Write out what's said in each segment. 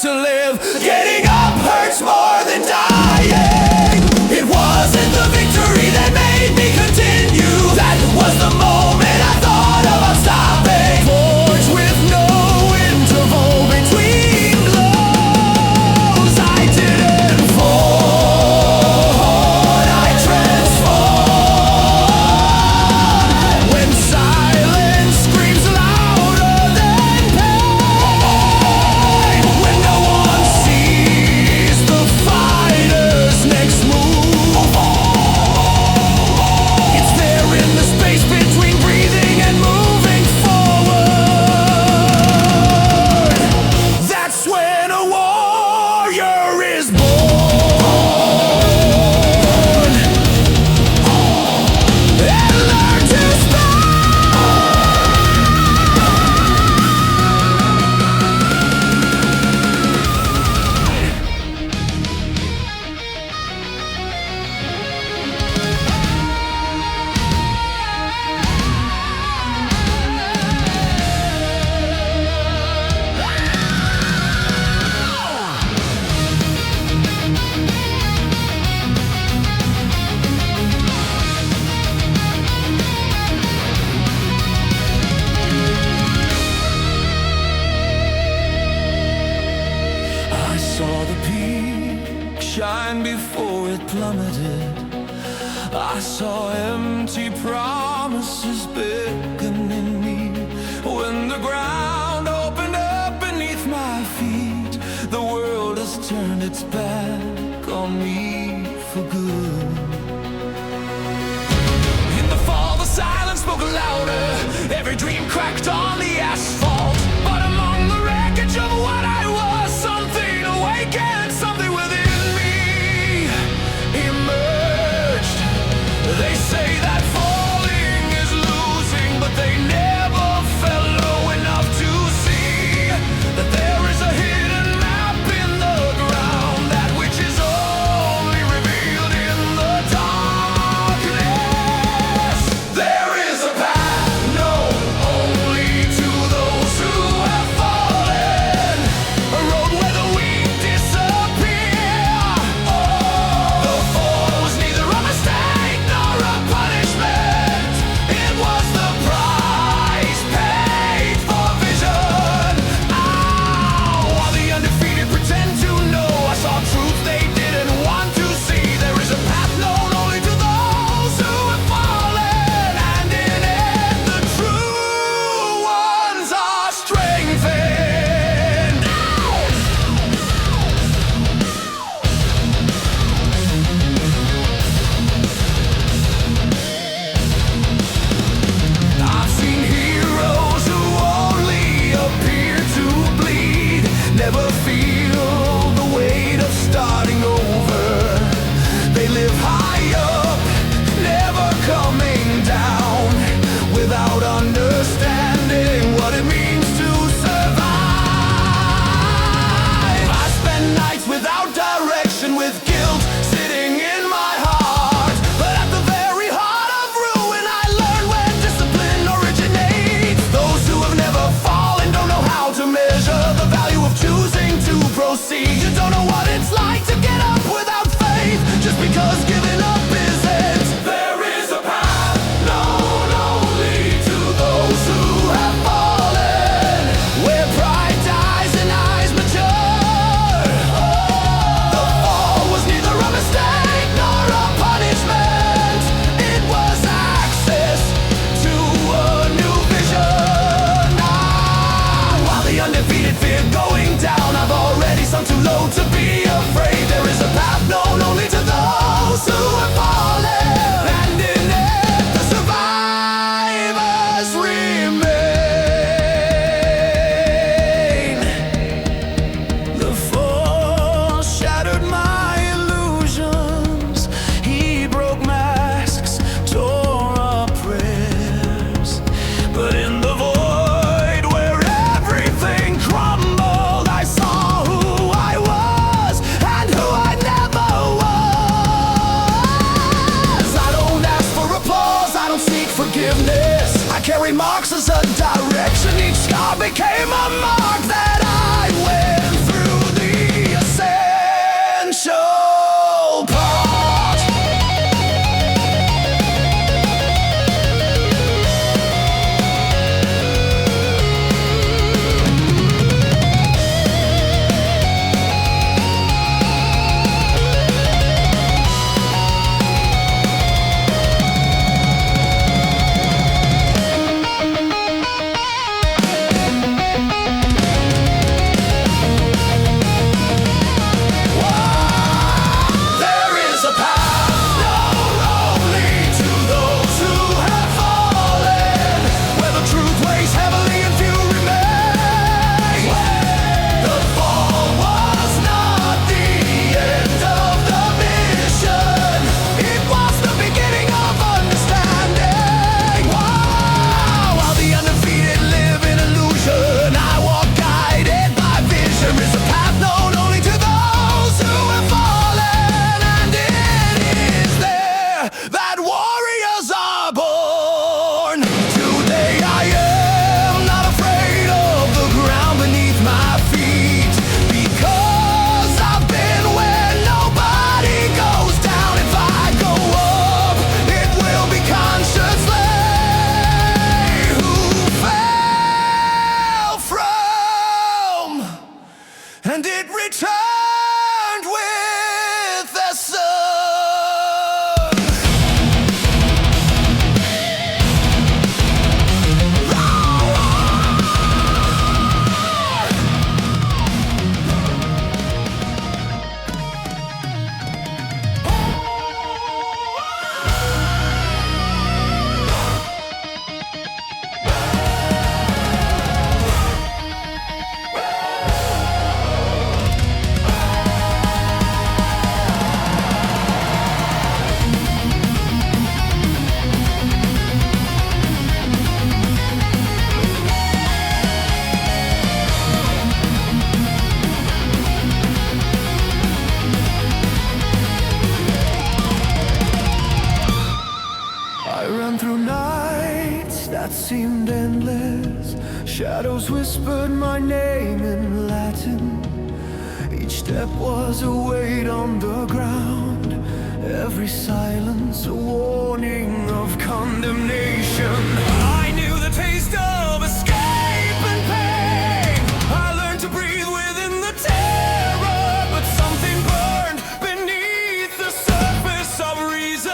to live. Getting up hurts more than dying. It wasn't the victory that made me continue. That was the moment I thought about stopping. Forged with no interval between blows. I didn't fall, I transformed. When silence screams louder than pain, when no one sees the fighter's next move, it's there in the space between breathing and moving forward. That's when a warrior is born. And learn to I saw the peak shine before it plummeted. I saw empty promises beckoning me. When the ground opened up beneath my feet, the world has turned its back on me for good. In the fall, the silence spoke louder. Every dream cracked on the asphalt. But among the wreckage of what I was, something awakened, something within me emerged. They say that falling is losing, but they never fell low enough to see that there is a hidden map in the ground, that which is only revealed in the darkness. There is a path known only to those who have fallen, a road where the weak disappear. The fall was neither a mistake nor a punishment. It was the price paid for vision. While the undefeated pretend to know, I saw truth they didn't want to see. There is a path known only to those who have fallen, and in it the true ones are strengthened. I've seen heroes who only appear to bleed, never feel the weight of starting over. They live high up, never coming down, without understanding what it means to survive. I spend nights without direction, with guilt sitting in my heart. But at the very heart of ruin, I learn where discipline originates. Those who have never fallen don't know how to measure the value of choosing to proceed. You don't know what it's like to get up without faith, just because giving up isn't. There is a path known only to those who have fallen, where pride dies and eyes mature. The fall was neither a mistake nor a punishment. It was access to a new vision. While the undefeated fear going down, I've already sunk too low to be afraid. There is a path known only to those who have fallen, and in it the survivors remain. The fall shattered my illusions. He broke masks, tore up prayers. But in the void where everything crumbled, I saw who I was and who I never was. I don't ask for applause, I don't seek forgiveness. I carry marks as a direction. Each scar became a mark that I went through returned with the sun. I ran through nights that seemed endless. Shadows whispered my name in Latin. Each step was a weight on the ground. Every silence a warning of condemnation. I knew the taste of escape and pain. I learned to breathe within the terror, but something burned beneath the surface of reason.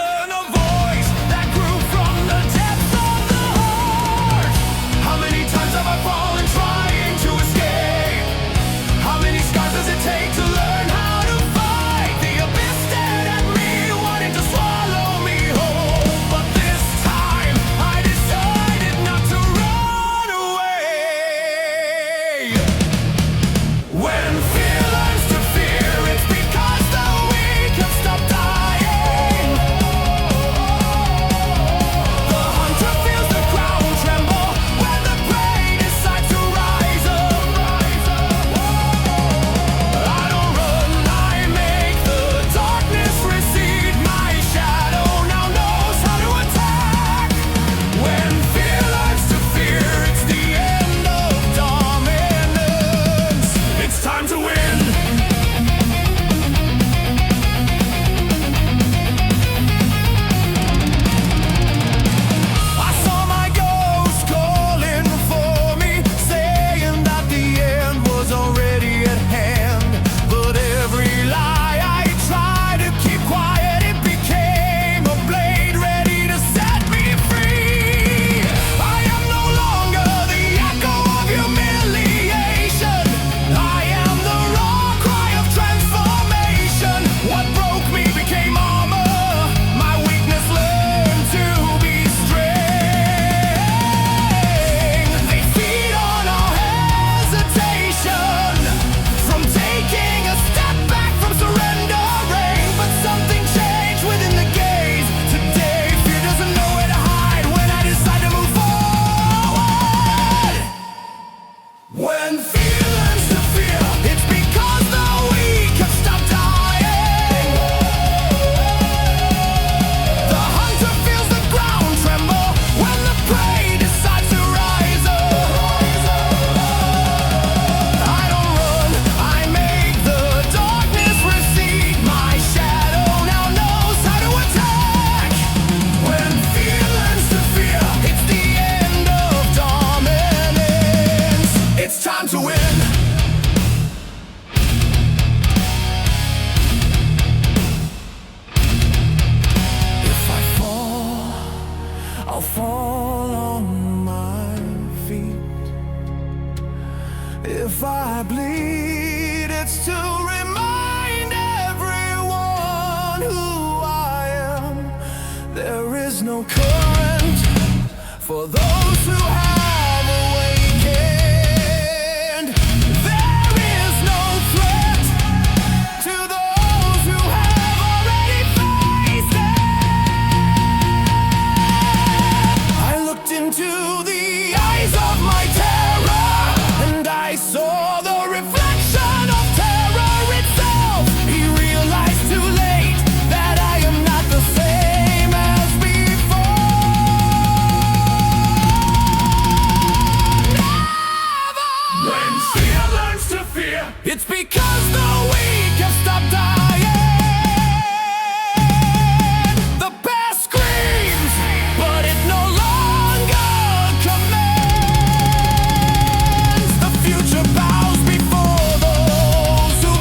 I'll fall on my feet. If I bleed, it's to remind everyone who I am. There is no current for those who have awakened. There is no threat to those who have already faced it. I looked into the eyes of my terror, and I saw the reflection of terror itself. He realized too late that I am not the same as before. Never! When fear learns to fear, it's because the weak have stopped dying. The past screams, but it no longer commands. The future bows before those who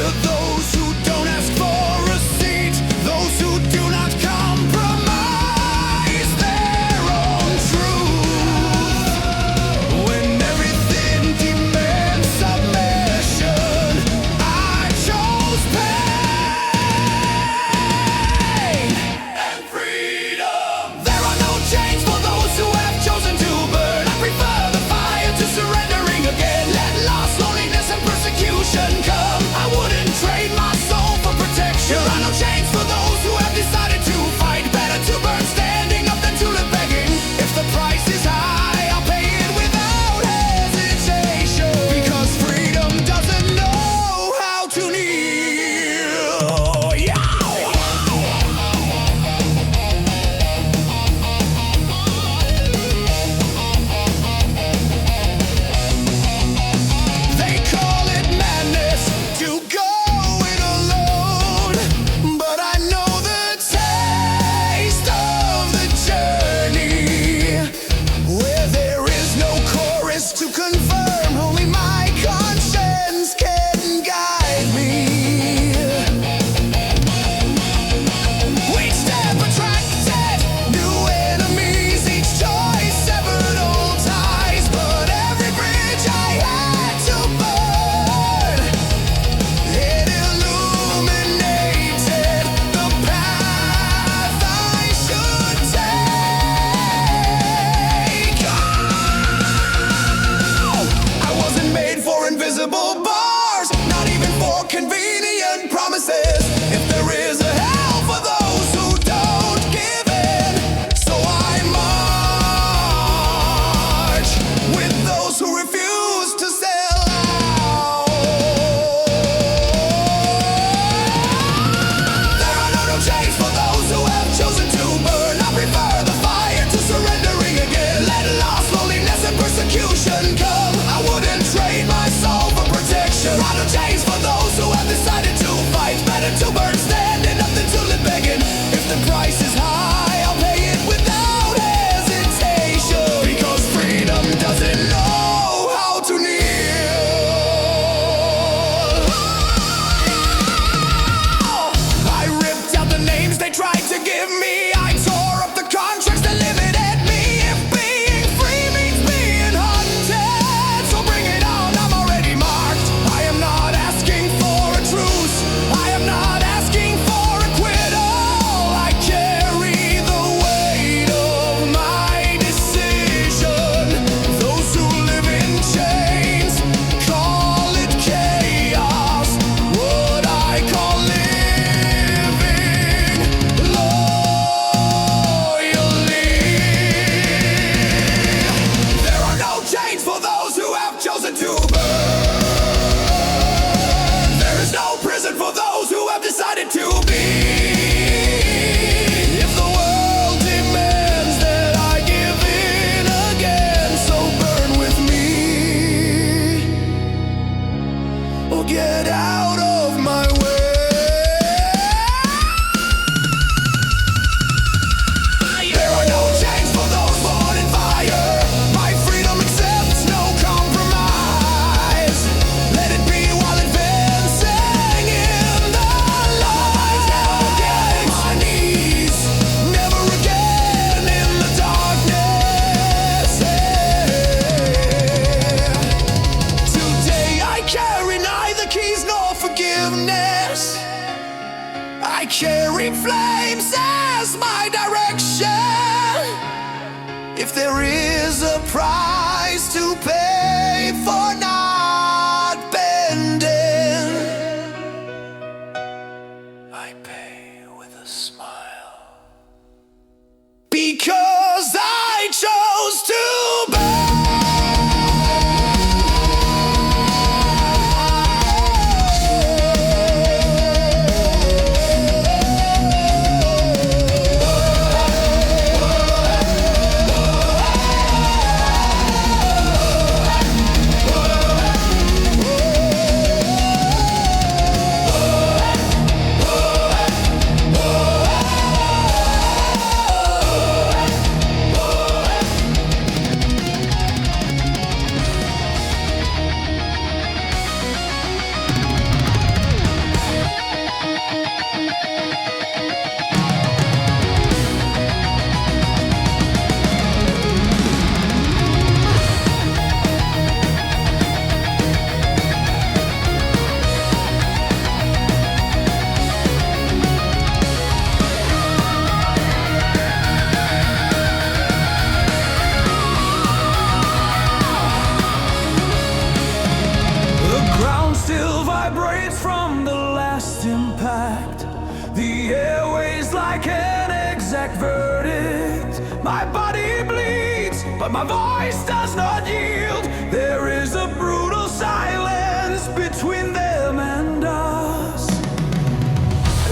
To those who don't ask for a seat, those who do not compromise their own truth. When everything demands submission, I chose pain and freedom. There are no chains for those who have chosen to burn. I prefer the fire to surrendering again. Let loss, loneliness, and persecution come. I wouldn't trade my soul for protection. There are no chains for those who have decided to fight. Better to burn standing up than to live begging. If the price is high, I'll pay it without hesitation. Because freedom doesn't know how to kneel. Yeah. They call it madness to go it alone, but I know the taste of the journey, where there is no chorus to confirm, only my conscience can guide me. Each step attracted new enemies, each choice severed old ties, but every bridge I had to burn, it illuminated the path I should take. I wasn't made for invisible bars, not even for convenient promises. If there is a hell for those who don't give in, so I march with those who refuse to sell out. There are no chains for those who have chosen to burn. I prefer the fire to surrendering again. Let loss, loneliness, and persecution come. I wouldn't trade my soul for protection. There are no chains for those who have decided to fight. Better to burn standing up than to live begging. If the price is high, I'll pay it without hesitation. Because freedom doesn't know how to kneel. I ripped out the names they tried to give me. I tore up the contracts that limited me. If being free means being hunted, so bring it on, I'm already marked. I am not asking for a truce, I am not asking for acquittal. I carry the weight of my decision. Those who live in chains call it chaos. What I call living loyally. There are no chains for those who have chosen to burn. There is no prison for those who have decided to be. If the world demands that I give in again, so burn with me or get out of my way. There are no chains for those born in fire. My freedom accepts no compromise. Let it be while advancing in the light. Never again on my knees, never again in the darkness. Today I carry neither keys nor forgiveness. I carry flames as my direction. If there is a price to pay for not bending, I pay with a smile. Because I chose to burn. must impact the airways like an exact verdict. My body bleeds, but my voice does not yield. There is a brutal silence between them and us.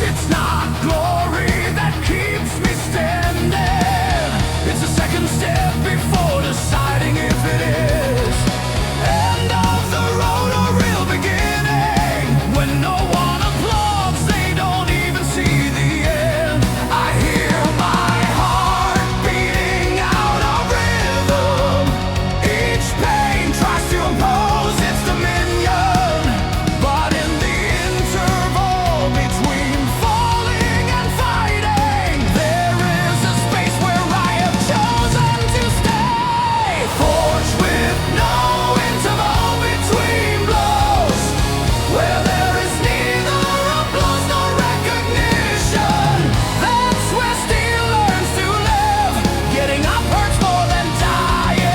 It's not glory that keeps me standing. It's a second step before deciding if it is. End of the road or real beginning. When no one applauds, they don't even see the end. I hear my heart beating out of rhythm. Each pain tries to impose its dominion, but in the interval between falling and fighting, there is a space where I have chosen to stay. Forged with no interval between blows, where there is neither applause nor recognition. That's where steel learns to live. Getting up hurts more than dying.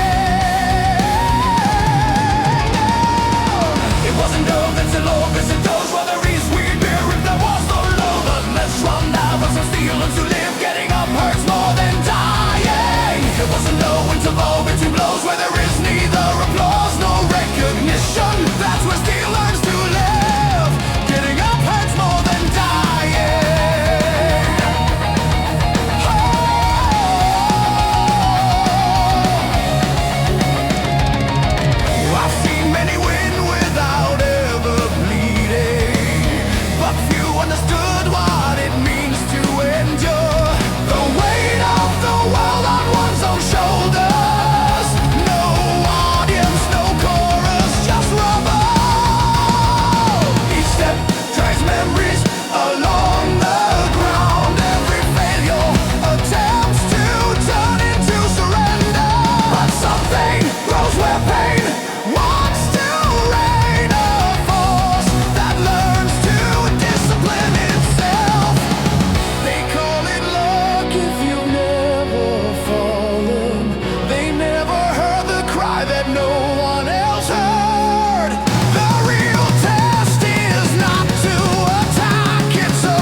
It wasn't dove that's a low, it's a dose. While there is weird beer if there was no low. But let's run now, but some steel learns to live. Getting up hurts more than dying. It wasn't no interval between blows, where there is neither applause nor recognition. That's where steel learns to live. Getting up hurts more than dying. I've seen many win without ever bleeding, but few understood what it means to endure. The weight of the world on one's own shoulders. No audience, no chorus, just rubber. Each step drags memories along the ground. Every failure attempts to turn into surrender. But something grows where pain wants to reign. A force that learns to discipline itself. They call it luck if you've never fallen. They never heard the cry that no one else heard. The real test is not to attack, it's a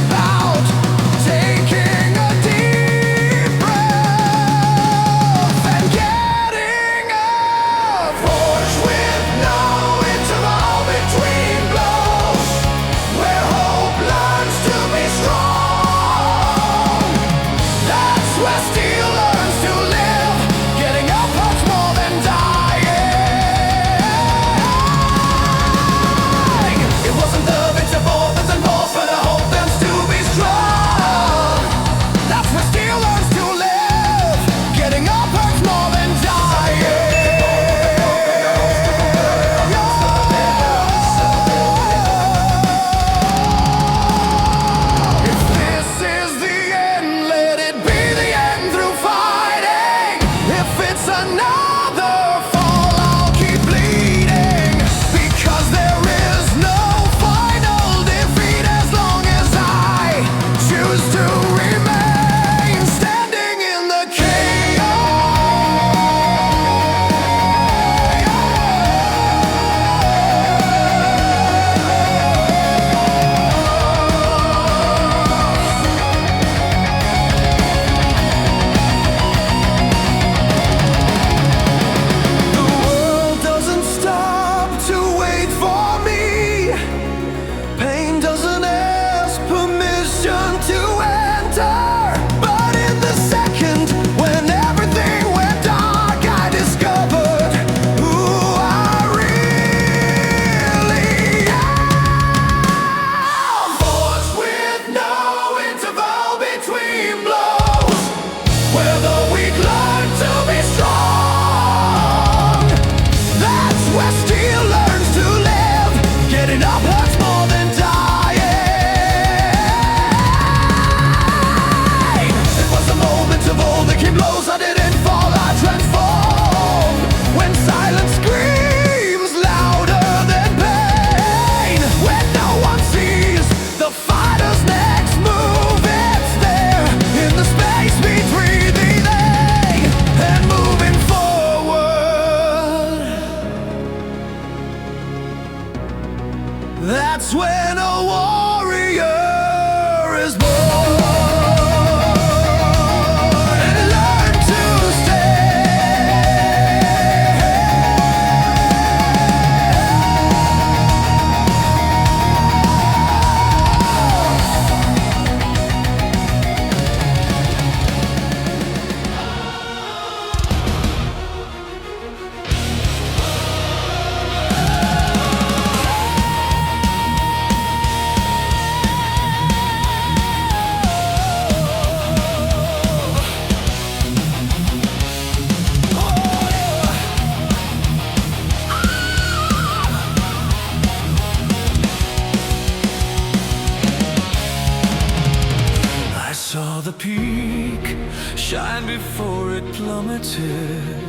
peak shine before it plummeted.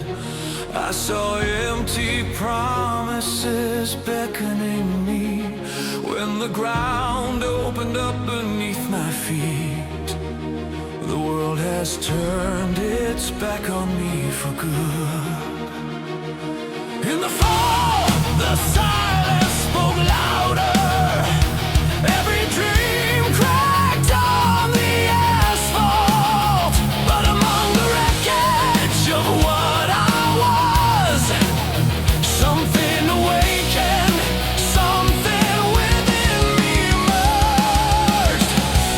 I saw empty promises beckoning me when the ground opened up beneath my feet. The world has turned its back on me for good. In the fall, the silence spoke louder. Every dream cracked on the asphalt. But among the wreckage of what I was, something awakened, something within me emerged.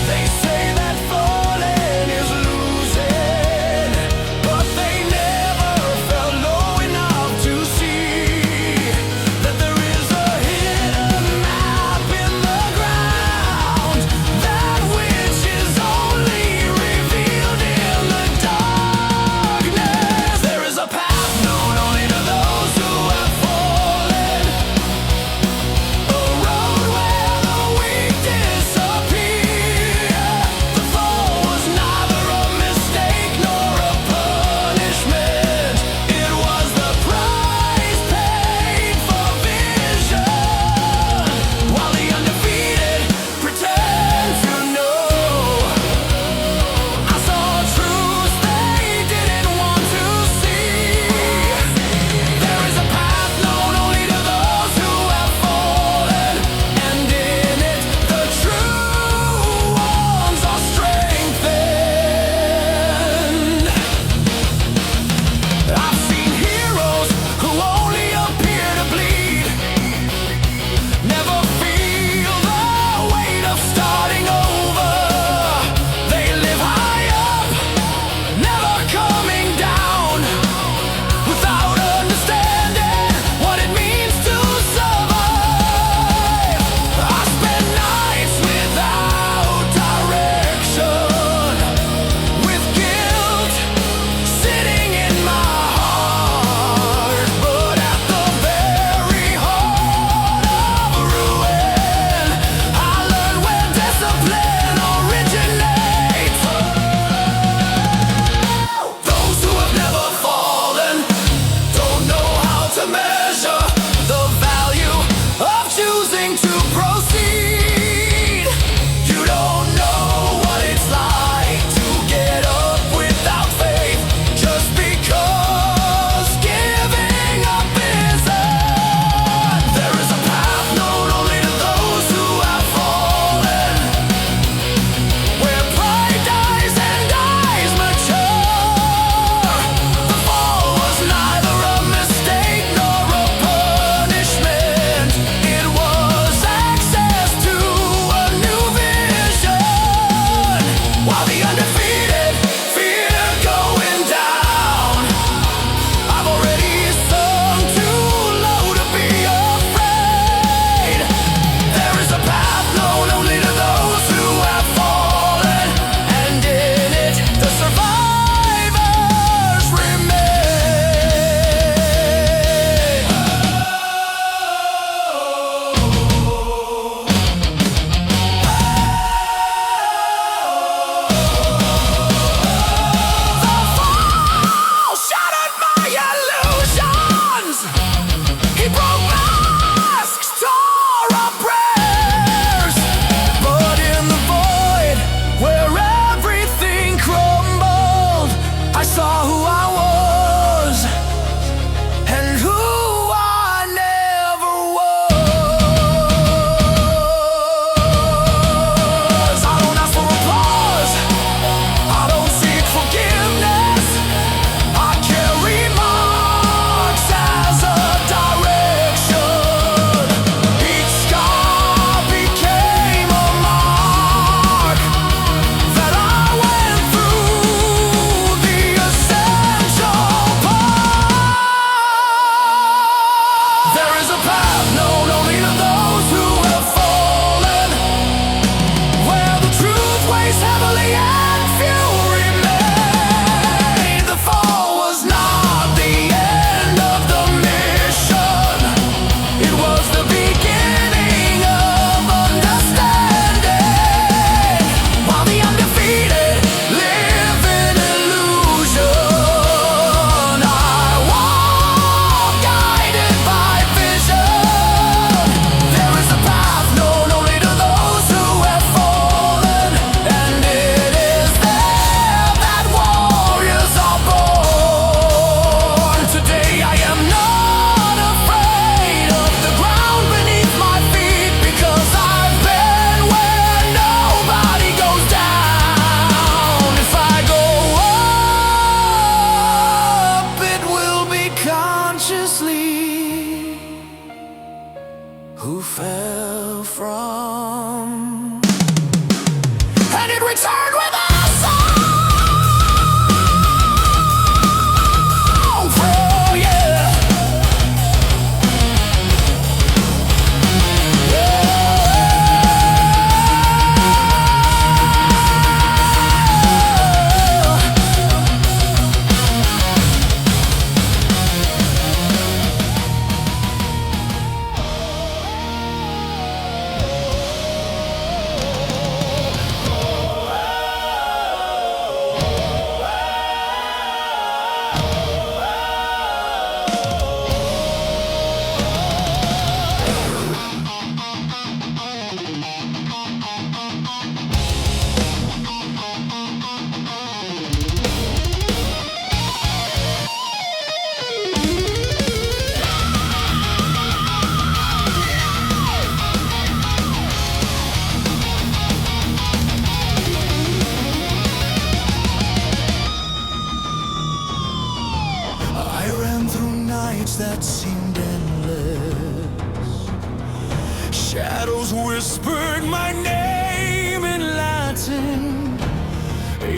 They say that falling is losing, but they never felt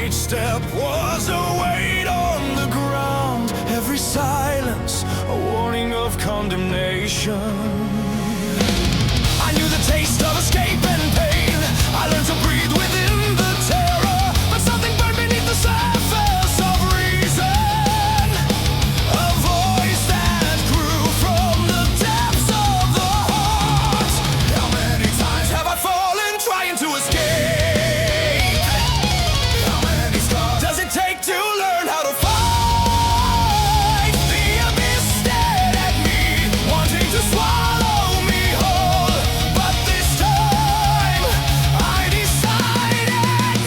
Each step was a weight on the ground, every silence a warning of condemnation. I knew the taste of escape and pain. I learned to breathe within the terror, but something burned beneath the surface of reason. A voice that grew from the depths of the heart. How many times have I fallen trying to escape? How many scars does it take to learn how to fight? The abyss stared at me, wanting to swallow me whole. But this time, I decided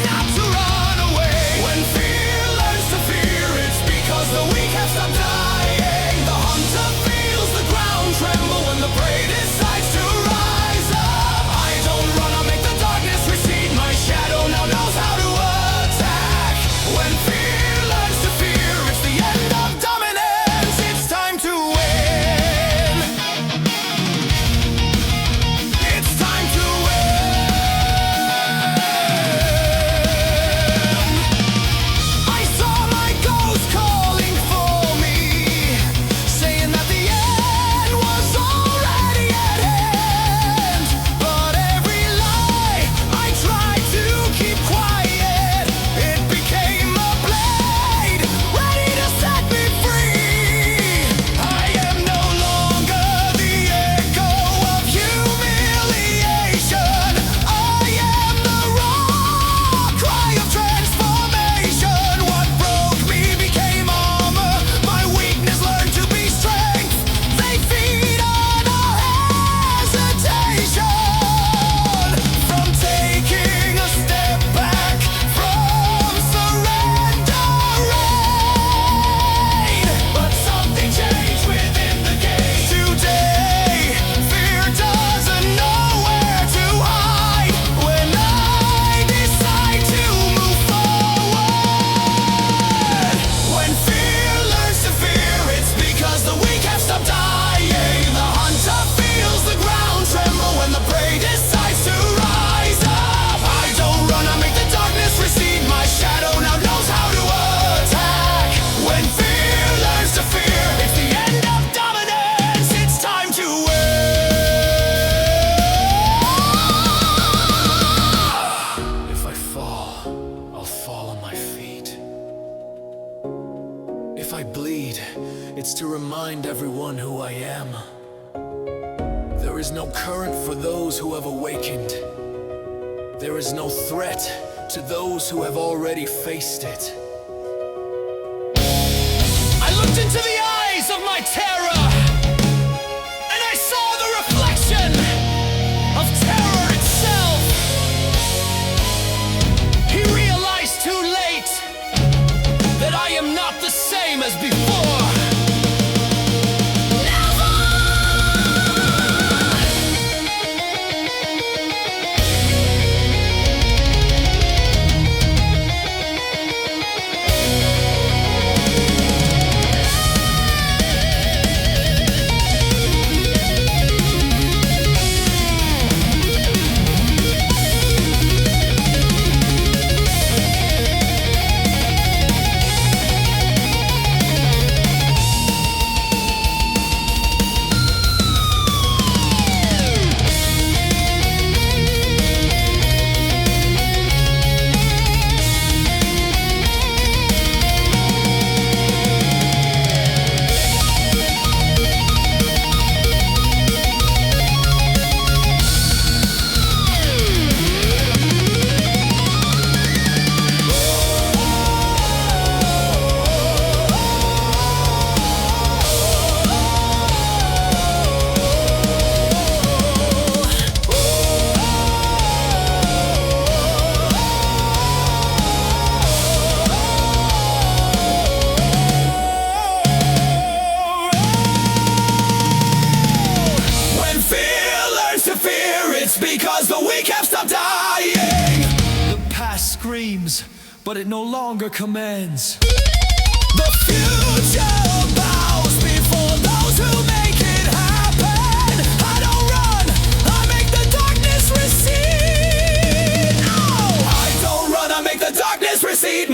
not to run away. When fear learns to fear, it's because the weak have stopped dying. The hunter feels the ground tremble when the prey decides to rise up. I don't run, I make the darkness recede. My shadow now knows how to attack. When fear learns to fear, it's the end of dominance. It's time to win. It's time to win. I saw my ghost calling for me, saying that the end was already at hand. But every lie I tried to keep quiet, it became a blade, ready to set me free. I am no longer the echo of humiliation. I am the raw cry of transformation. What broke me became armor. My weakness learned to be strength. They feed on our hesitation. From taking a step back, from surrendering. But something changed within the gate. Today, fear doesn't know where to hide. When I decide to move forward. When fear learns to fear, it's because the weak have stopped dying. The hunter feels the ground tremble when the prey decides to rise up. I don't run, I make the darkness recede. My shadow now knows how to attack. When fear learns to fear, it's the end of dominance. It's time to win. If I fall, I'll fall on my feet. If I bleed, it's to remind everyone who I am. There is no current for those who have awakened. There is no threat to those who have already faced it. I looked into the eyes of my terror, and I saw the reflection of terror itself. He realized too late that I am not the same as before. Because the weak have stopped dying. The past screams, but it no longer commands. The future bows before those who make it happen. I don't run, I make the darkness recede. No, I don't run, I make the darkness recede.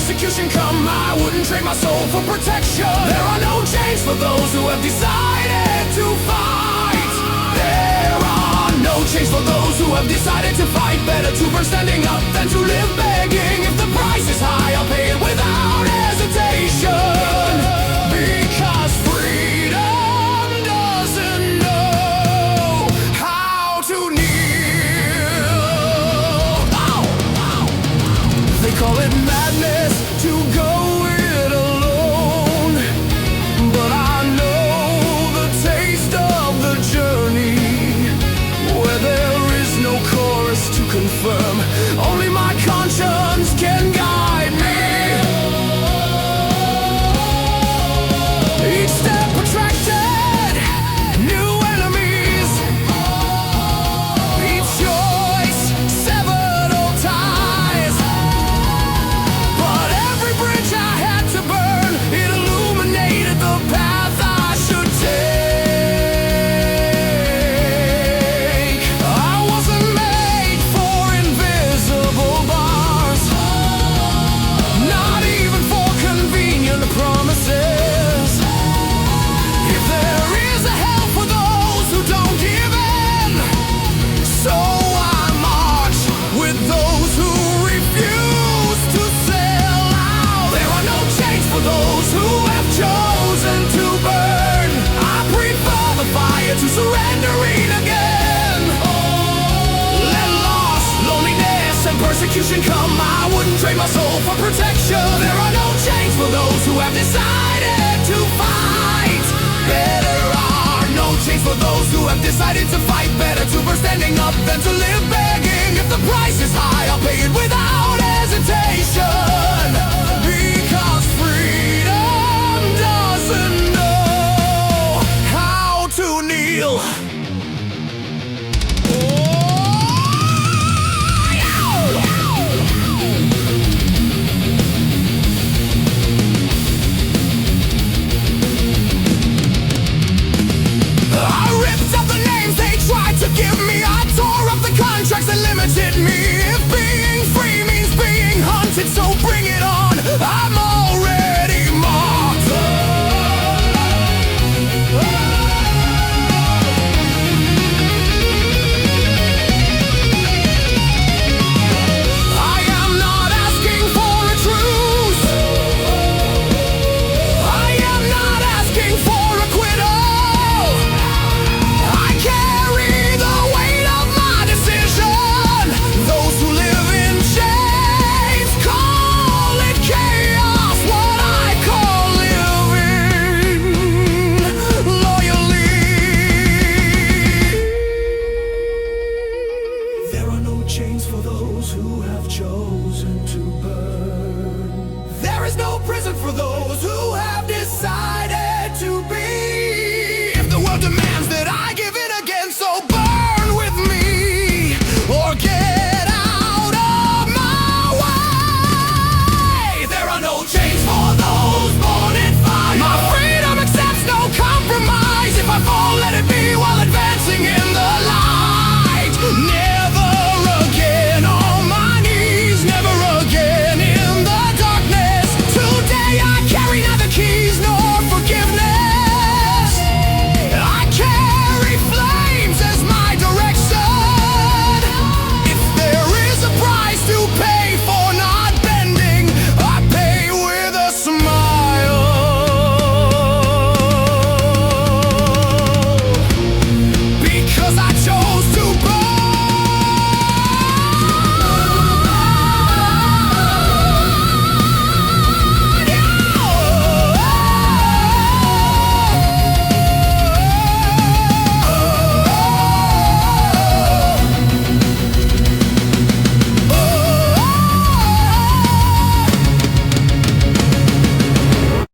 persecution come, I wouldn't trade my soul for protection. There are no chains for those who have decided to fight. There are no chains for those who have decided to fight. Better to burn standing up than to live begging. If the price is high, I'll pay it without hesitation. Because freedom doesn't know how to kneel. They call it madness to go it alone, but I know the taste of the journey, where there is no chorus to confirm. Only my conscience can guide me. Each step protracted, new enemies. Each choice severed old ties. But every bridge I had to burn, it illuminated the path I should take. I wasn't made for invisible bars, not even for convenient promises. If there is a hell for those who don't give in, so I march with those who refuse to sell out. There are no chains for those who have chosen to burn. I prefer the fire to surrendering again. Let loss, loneliness, and persecution come, I wouldn't trade my soul for protection. There are no chains for those who have decided to fight. There are no chains for those who have decided to fight. Better to burn standing up than to live begging. If the price is high, I'll pay it without hesitation. Because freedom doesn't know how to kneel. I ripped up the names they tried to give me. I tore up the contracts that limited me. If being free means being hunted, so bring it on. I'm already marked. I am not asking for a truce. I am not asking for a quittal. I carry the weight of my decision. Those who live in chains call it chaos. What I call living loyally. There are no chains for those who have chosen to burn. There is no prison for those who have decided